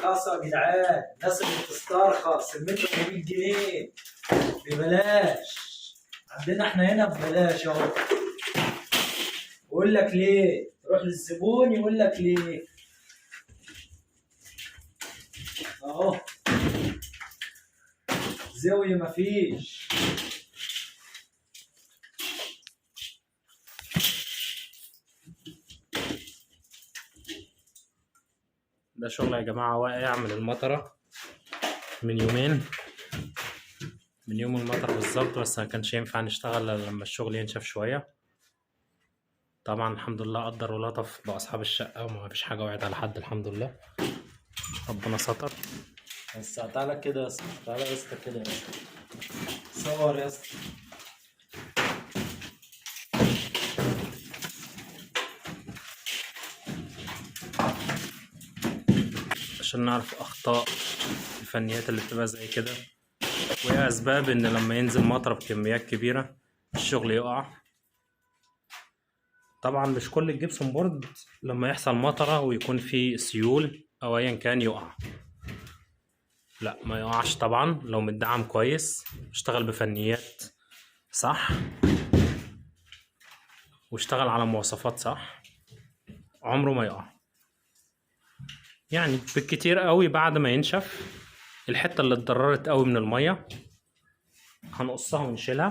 ارخصوا يا جدعان، الناس اللي بتسترخص المتر ب 100 جنيه ببلاش، عندنا احنا هنا ببلاش اهو. يقول لك ليه؟ روح للزبون يقول لك ليه. اهو زاوية مفيش. ده شغل يا جماعة واقع من المطرة من يومين، من يوم المطر بالظبط، بس ما كانش ينفع نشتغل الا لما الشغل ينشف شوية. طبعا الحمد لله قدر ولطف بأصحاب الشقة وما فيش حاجة وقعت على حد، الحمد لله ربنا ستر. بس تعالى كده يا اسطى، تعالى يا اسطى كده يا اسطى، صور يا اسطى. عشان نعرف أخطاء الفنيات اللي بتبقى زي كده، وهي أسباب إن لما ينزل مطر بكميات كبيرة الشغل يقع. طبعا مش كل الجبسون بورد لما يحصل مطرة ويكون فيه سيول أو أيا كان يقع، لا ما يقعش طبعا لو متدعم كويس، اشتغل بفنيات صح واشتغل على مواصفات صح، عمره ما يقع. يعني بالكتير قوي بعد ما ينشف الحتة اللي اتضررت قوي من المية هنقصها ونشيلها